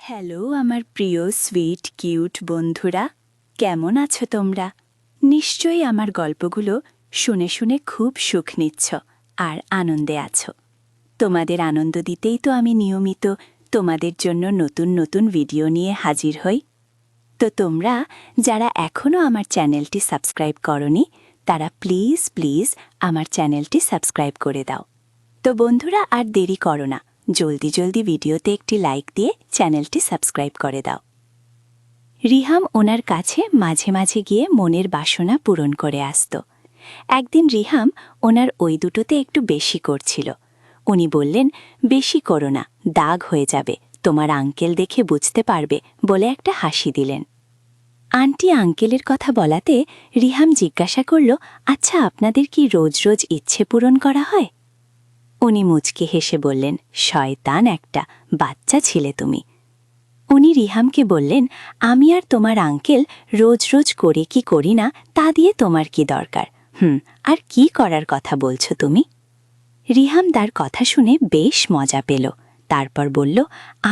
Hello আমার প্রিয় sweet cute বন্ধুরা, কেমন আছো তোমরা? নিশ্চয়ই আমার গল্পগুলো শুনে শুনে খুব সুখ নিচ্ছ আর আনন্দে আছো। তোমাদের আনন্দ দিতেই তো আমি নিয়মিত তোমাদের জন্য নতুন নতুন ভিডিও নিয়ে হাজির হই। তো তোমরা যারা এখনও আমার চ্যানেলটি সাবস্ক্রাইব করনি, তারা প্লিজ প্লিজ আমার চ্যানেলটি সাবস্ক্রাইব করে দাও। তো বন্ধুরা, আর দেরি করো না, জলদি জলদি ভিডিওতে একটি লাইক দিয়ে চ্যানেলটি সাবস্ক্রাইব করে দাও। রিহাম ওনার কাছে মাঝে মাঝে গিয়ে মনের বাসনা পূরণ করে আসত। একদিন রিহাম ওনার ওই দুটোতে একটু বেশি করছিল। উনি বললেন, বেশি করো না, দাগ হয়ে যাবে, তোমার আঙ্কেল দেখে বুঝতে পারবে, বলে একটা হাসি দিলেন। আন্টি আঙ্কেলের কথা বলাতে রিহাম জিজ্ঞাসা করল, আচ্ছা আপনাদের কি রোজ রোজ ইচ্ছে পূরণ করা হয়? উনি মুচকে হেসে বললেন, শয়তান একটা, বাচ্চা ছিলে তুমি। উনি রিহামকে বললেন, আমি আর তোমার আঙ্কেল রোজ রোজ করে কি করি না তা দিয়ে তোমার কি দরকার? আর কি করার কথা বলছো তুমি? রিহাম তার কথা শুনে বেশ মজা পেল। তারপর বলল,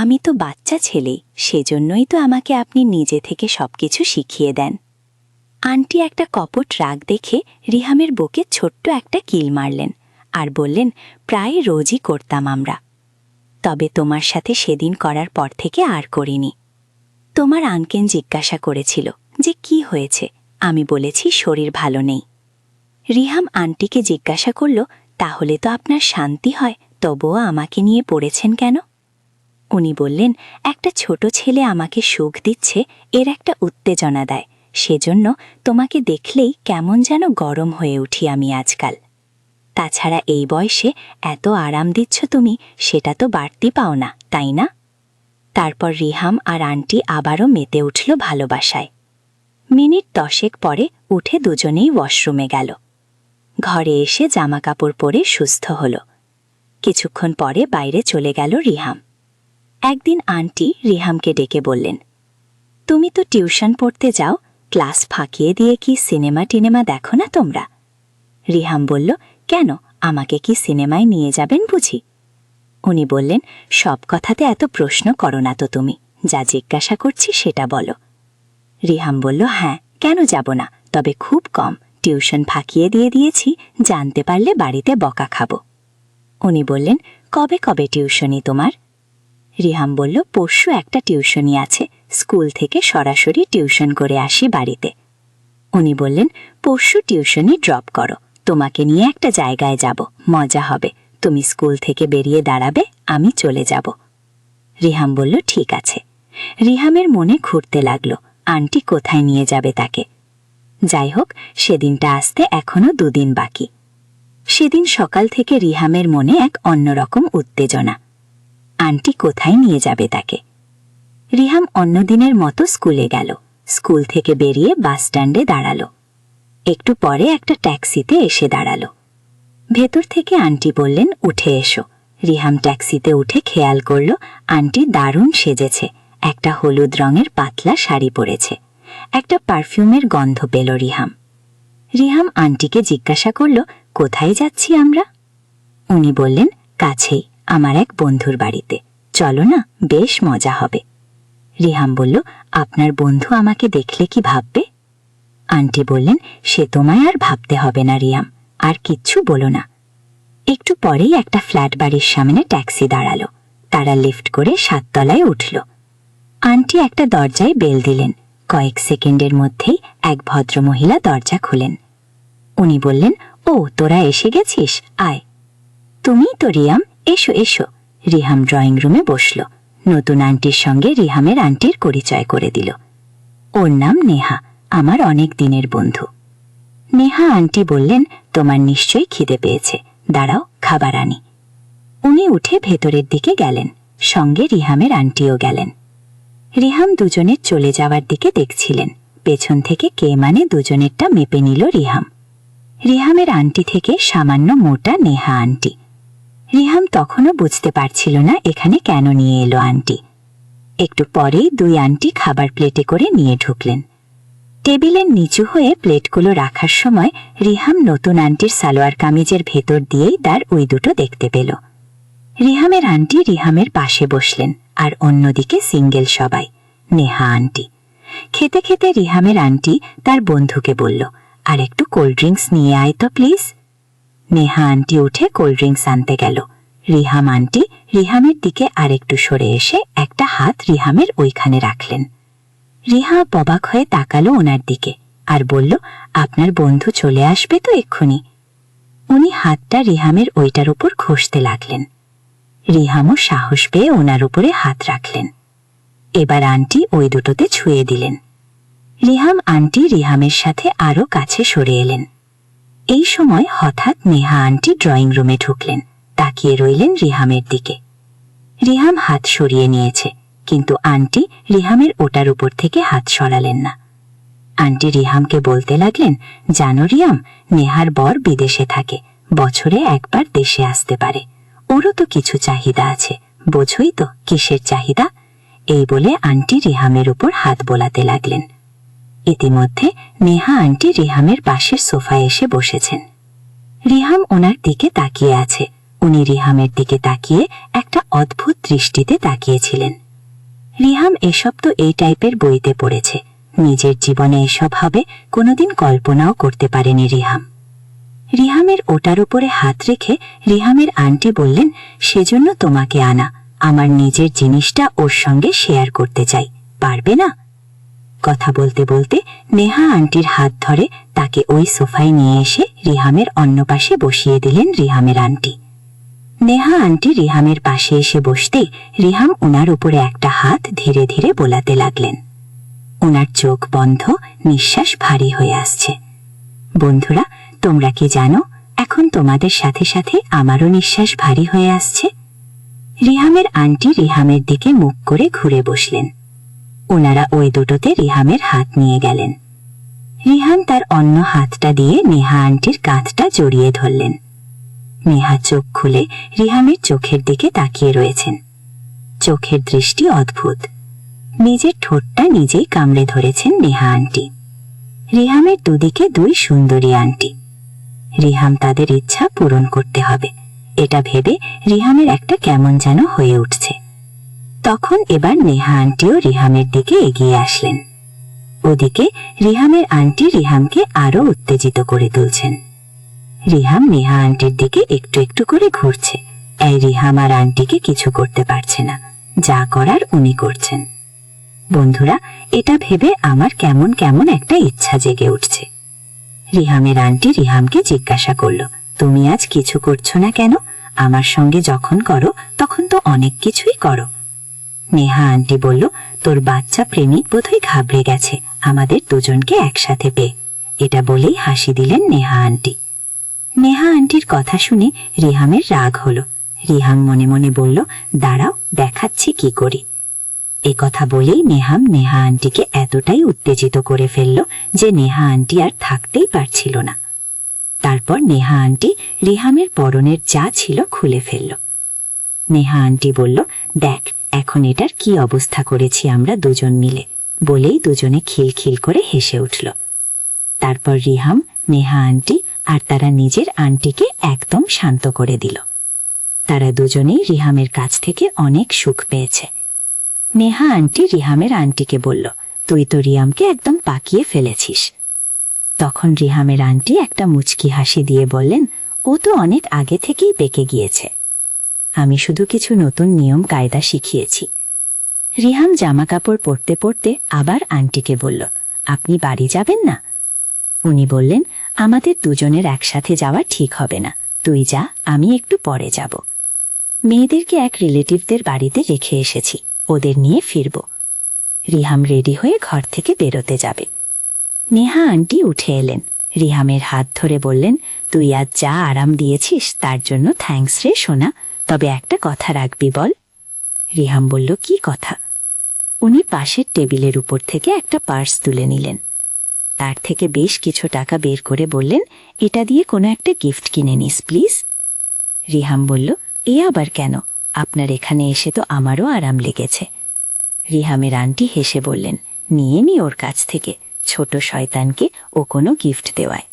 আমি তো বাচ্চা ছেলেই, সেজন্যই তো আমাকে আপনি নিজে থেকে সবকিছু শিখিয়ে দেন। আন্টি একটা কপট রাগ দেখে রিহামের বুকে ছোট্ট একটা কিল মারলেন আর বললেন, প্রায় রোজই করতাম আমরা, তবে তোমার সাথে সেদিন করার পর থেকে আর করিনি। তোমার আঙ্কেল জিজ্ঞাসা করেছিল যে কি হয়েছে, আমি বলেছি শরীর ভালো নেই। রিহাম আন্টিকে জিজ্ঞাসা করল, তাহলে তো আপনার শান্তি হয়, তবুও আমাকে নিয়ে পড়েছেন কেন? উনি বললেন, একটা ছোট ছেলে আমাকে সুখ দিচ্ছে, এর একটা উত্তেজনা দেয়, সেজন্য তোমাকে দেখলেই কেমন যেন গরম হয়ে উঠি আমি আজকাল। তাছাড়া এই বয়সে এত আরাম দিচ্ছ তুমি, সেটা তো বাড়তি পাও না, তাই না? তারপর রিহাম আর আন্টি আবারও মেতে উঠল ভালোবাসায়। মিনিট 10 পরে উঠে দুজনেই ওয়াশরুমে গেল। ঘরে এসে জামাকাপড় পরে সুস্থ হল। কিছুক্ষণ পরে বাইরে চলে গেল রিহাম। একদিন আন্টি রিহামকে ডেকে বললেন, তুমি তো টিউশন পড়তে যাও, ক্লাস ফাঁকিয়ে দিয়ে কি সিনেমা টিনেমা দেখো না তোমরা? রিহাম বলল, কেন, আমাকে কি সিনেমায় নিয়ে যাবেন বুঝি? উনি বললেন, সব কথাতে এত প্রশ্ন করো না তো তুমি, যা জিজ্ঞাসা করছি সেটা বলো। রিহাম বলল, হ্যাঁ, কেন যাব না, তবে খুব কম, টিউশন ফাঁকিয়ে দিয়েছি, জানতে পারলে বাড়িতে বকা খাবো। উনি বললেন, কবে কবে টিউশনি তোমার? রিহাম বলল, পরশু একটা টিউশনি আছে, স্কুল থেকে সরাসরি টিউশন করে আসি বাড়িতে। উনি বললেন, পরশু টিউশনি ড্রপ করো, তোমাকে নিয়ে একটা জায়গায় যাব, মজা হবে, তুমি স্কুল থেকে বেরিয়ে দাঁড়াবে, আমি চলে যাব। রিহাম বলল, ঠিক আছে। রিহামের মনে ঘুরতে লাগলো, আন্টি কোথায় নিয়ে যাবে তাকে। যাই হোক, সেদিনটা আসতে এখনো 2 দিন বাকি। সেদিন সকাল থেকে রিহামের মনে এক অন্যরকম উত্তেজনা, আন্টি কোথায় নিয়ে যাবে তাকে। রিহাম অন্যদিনের মতো স্কুলে গেল। স্কুল থেকে বেরিয়ে বাস স্ট্যান্ডে দাঁড়ালো। একটু পরে একটা ট্যাক্সিতে এসে দাঁড়ালো। ভেতর থেকে আন্টি বললেন, উঠে এসো। রিহাম ট্যাক্সিতে উঠে খেয়াল করল, আন্টি দারুণ সেজেছে, একটা হলুদ রঙের পাতলা শাড়ি পরেছে। একটা পারফিউমের গন্ধ পেল রিহাম। রিহাম আন্টিকে জিজ্ঞাসা করল, কোথায় যাচ্ছি আমরা? উনি বললেন, কাছেই, আমার এক বন্ধুর বাড়িতে, চলো না, বেশ মজা হবে। রিহাম বলল, আপনার বন্ধু আমাকে দেখলে কি ভাববে? আন্টি বললেন, সে তোমায় আর ভাবতে হবে না রিহাম, আর কিচ্ছু বলো না। একটু পরেই একটা ফ্ল্যাট বাড়ির সামনে ট্যাক্সি দাঁড়ালো। তারা লিফট করে 7 তলায় উঠল। আন্টি একটা দরজায় বেল দিলেন। কয়েক সেকেন্ডের মধ্যেই এক ভদ্রমহিলা দরজা খুলেন। উনি বললেন, ও তোরা এসে গেছিস, আয়। তুমিই তো রিহাম, এসো এসো। রিহাম ড্রয়িং রুমে বসল। নতুন আন্টির সঙ্গে রিহামের আন্টির পরিচয় করে দিল। ওর নাম নেহা, আমার অনেক দিনের বন্ধু। নেহা আন্টি বললেন, তোমার নিশ্চয়ই খিদে পেয়েছে, দাঁড়াও, খাবার আনি। উনি উঠে ভেতরের দিকে গেলেন, সঙ্গে রিহামের আন্টিও গেলেন। রিহাম দুজনের চলে যাওয়ার দিকে দেখছিলেন। পেছন থেকে কে মানে দুজনেরটা মেপে নিল রিহাম। রিহামের আন্টি থেকে সামান্য মোটা নেহা আন্টি। রিহাম তখনও বুঝতে পারছিল না এখানে কেন নিয়ে এলো আন্টি। একটু পরেই 2 আন্টি খাবার প্লেটে করে নিয়ে ঢুকলেন। টেবিলের নিচু হয়ে প্লেটগুলো রাখার সময় রিহাম নতুন আন্টির সালোয়ার কামিজের ভেতর দিয়েই তার ওই দুটো দেখতে পেল। রিহামের আন্টি রিহামের পাশে বসলেন, আর অন্যদিকে সিঙ্গেল সবাই, নেহা আন্টি। খেতে খেতে রিহামের আন্টি তার বন্ধুকে বলল, আর একটু কোল্ড ড্রিঙ্কস নিয়ে আয় তো প্লিজ। নেহা আন্টি উঠে কোল্ড ড্রিঙ্কস আনতে গেল। রিহাম আন্টি রিহামের দিকে আরেকটু সরে এসে একটা হাত রিহামের ওইখানে রাখলেন। রিহা অবাক হয়ে তাকালো ওনার দিকে আর বলল, আপনার বন্ধু চলে আসবে তো এক্ষুনি। উনি হাতটা রিহামের ওইটার উপর ঘষতে লাগলেন। রিহামও সাহস পেয়ে ওনার উপরে হাত রাখলেন। এবার আন্টি ওই দুটোতে ছুঁয়ে দিলেন। রিহাম আন্টি রিহামের সাথে আরো কাছে সরে এলেন। এই সময় হঠাৎ নেহা আন্টি ড্রয়িং রুমে ঢুকলেন, তাকিয়ে রইলেন রিহামের দিকে। রিহাম হাত সরিয়ে নিয়েছে, কিন্তু আন্টি রিহামের ওটার উপর থেকে হাত সরালেন না। আন্টি রিহামকে বলতে লাগলেন, জানো রিয়াম, নেহার বর বিদেশে থাকে, বছরে একবার দেশে আসতে পারে, ওরও তো কিছু চাহিদা আছে, বোঝোই তো কিসের চাহিদা। এই বলে আন্টি রিহামের উপর হাত বোলাতে লাগলেন। ইতিমধ্যে নেহা আন্টি রিহামের পাশের সোফায় এসে বসেছেন। রিহাম ওনার দিকে তাকিয়ে আছে। উনি রিহামের দিকে তাকিয়ে একটা অদ্ভুত দৃষ্টিতে তাকিয়েছিলেন। রিহাম এসব তো এই টাইপের বইতে পড়েছে, নিজের জীবনে এসব হবে কোনোদিন কল্পনাও করতে পারেনি রিহাম। রিহামের ওটার উপরে হাত রেখে রিহামের আন্টি বললেন, সেজন্য তোমাকে আনা, আমার নিজের জিনিসটা ওর সঙ্গে শেয়ার করতে চাই, পারবে না? কথা বলতে বলতে নেহা আন্টির হাত ধরে তাকে ওই সোফায় নিয়ে এসে রিহামের অন্য পাশে বসিয়ে দিলেন রিহামের আন্টি। নেহা আন্টি রিহামের পাশে এসে বসতেই রিহাম ওনার উপরে একটা হাত ধীরে ধীরে বোলাতে লাগলেন। ওনার চোখ বন্ধ, নিঃশ্বাস ভারী হয়ে আসছে। বন্ধুরা, তোমরা কি জানো, এখন তোমাদের সাথে সাথে আমারও নিঃশ্বাস ভারী হয়ে আসছে। রিহামের আন্টি রিহামের দিকে মুখ করে ঘুরে বসলেন। ওনারা ওই দুটোতে রিহামের হাত নিয়ে গেলেন। রিহাম তার অন্য হাতটা দিয়ে নেহা আন্টির কাঁধটা জড়িয়ে ধরলেন। নেহা চোখ খুলে রিহামের চোখের দিকে তাকিয়ে রয়েছেন। চোখের দৃষ্টি অদ্ভুত। নিজের ঠোঁটটা নিজেই কামড়ে ধরেছেন নেহা আন্টি। রিহামের দুদিকে দুই সুন্দরী আন্টি। রিহাম তাদের ইচ্ছা পূরণ করতে হবে, এটা ভেবে রিহামের একটা কেমন যেন হয়ে উঠছে। তখন এবার নেহা আন্টিও রিহামের দিকে এগিয়ে আসলেন। ওদিকে রিহামের আন্টি রিহামকে আরো উত্তেজিত করে তুলছেন। রিহাম নেহা আন্টির দিকে একটু একটু করে ঘুরছে। এই রিহাম আর আন্টিকে কিছু করতে পারছে না, যা করার উনি করছেন। বন্ধুরা, এটা ভেবে আমার কেমন কেমন একটা ইচ্ছা জেগে উঠছে। রিহামের আন্টি রিহামকে জিজ্ঞাসা করল, তুমি আজ কিছু করছো না কেন? আমার সঙ্গে যখন করো তখন তো অনেক কিছুই করো। নেহা আন্টি বলল, তোর বাচ্চা প্রেমিক বোধহয় ঘাবড়ে গেছে আমাদের দুজনকে একসাথে পেয়ে। এটা বলেই হাসি দিলেন নেহা আন্টি। নেহা আন্টির কথা শুনে রিহামের রাগ হলো। রিহাম মনে মনে বলল, দাঁড়াও, দেখাচ্ছি কি করি। এই কথা বলেই নেহা আন্টিকে এতটাই উত্তেজিত করে ফেলল যে নেহা আন্টি আর থাকতেই পারছিল না। তারপর নেহা আন্টি রিহামের পরনের যা ছিল খুলে ফেলল। নেহা আন্টি বলল, দেখ এখন এটার কি অবস্থা করেছি আমরা দুজন মিলে, বলেই দুজনে খিলখিল করে হেসে উঠল। তারপর রিহাম, নেহা আন্টি আর তারা নিজের আন্টিকে একদম শান্ত করে দিল। তারা দুজনেই রিহামের কাছ থেকে অনেক সুখ পেয়েছে। নেহা আন্টি রিহামের আন্টিকে বলল, তুই তো রিয়ামকে একদম পাকিয়ে ফেলেছিস। তখন রিহামের আন্টি একটা মুচকি হাসি দিয়ে বললেন, ও তো অনেক আগে থেকেই পেকে গিয়েছে, আমি শুধু কিছু নতুন নিয়ম কায়দা শিখিয়েছি। রিহাম জামা কাপড় পরতে পরতে আবার আন্টিকে বলল, আপনি বাড়ি যাবেন না? উনি বললেন, আমাদের দুজনের একসাথে যাওয়া ঠিক হবে না, তুই যা, আমি একটু পরে যাব। মেয়েদেরকে এক রিলেটিভদের বাড়িতে রেখে এসেছি, ওদের নিয়ে ফিরব। রিহাম রেডি হয়ে ঘর থেকে বেরোতে যাবে। নেহা আন্টি উঠে এলেন, রিহামের হাত ধরে বললেন, তুই আজ যা আরাম দিয়েছিস তার জন্য থ্যাঙ্কস রে সোনা, তবে একটা কথা রাখবি বল। রিহাম বলল, কি কথা? উনি পাশের টেবিলের উপর থেকে একটা পার্স তুলে নিলেন। তার থেকে বেশ কিছু টাকা বের করে বললেন, এটা দিয়ে কোনো একটা গিফট কিনে নিস প্লিজ। রিহাম বলল, এ আবার কেন? আপনার এখানে এসে তো আমারও আরাম লেগেছে। রিহামের আন্টি হেসে বললেন, নিয়ে নি ওর কাছ থেকে, ছোট শয়তানকে ও কোনো গিফট দেওয়ায়।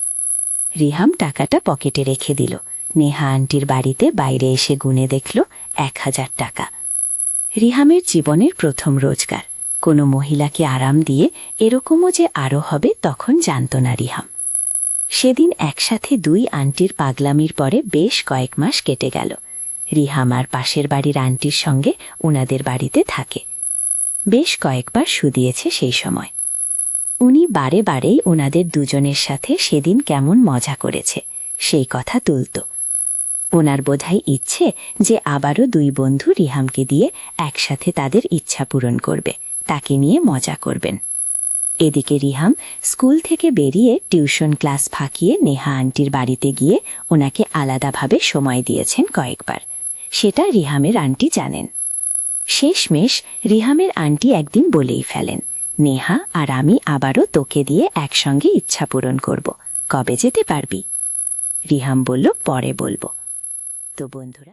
রিহাম টাকাটা পকেটে রেখে দিল। নেহা আন্টির বাড়িতে বাইরে এসে গুনে দেখল 1000 টাকা। রিহামের জীবনের প্রথম রোজগার। কোনো মহিলাকে আরাম দিয়ে এরকমও যে আরও হবে তখন জানত না রিহাম। সেদিন একসাথে 2 আন্টির পাগলামির পরে বেশ কয়েক মাস কেটে গেল। রিহাম আর পাশের বাড়ির আন্টির সঙ্গে ওনাদের বাড়িতে থাকে। বেশ কয়েকবার শুধিয়েছে সেই সময়। উনি বারে বারেই ওনাদের দুজনের সাথে সেদিন কেমন মজা করেছে সেই কথা তুলত। ওনার বোধহয় ইচ্ছে যে আবারও 2 বন্ধু রিহামকে দিয়ে একসাথে তাদের ইচ্ছা পূরণ করবে, তাকে নিয়ে মজা করবেন। এদিকে রিহাম স্কুল থেকে বেরিয়ে টিউশন ক্লাস ফাঁকিয়ে নেহা আন্টির বাড়িতে গিয়ে ওনাকে আলাদাভাবে সময় দিয়েছেন কয়েকবার। সেটা রিহামের আন্টি জানেন। শেষমেশ রিহামের আন্টি একদিন বলেই ফেলেন, নেহা আর আমি আবারও তোকে দিয়ে একসঙ্গে ইচ্ছা পূরণ করব, কবে যেতে পারবি? রিহাম বলল, পরে বলবো। তো বন্ধুরা।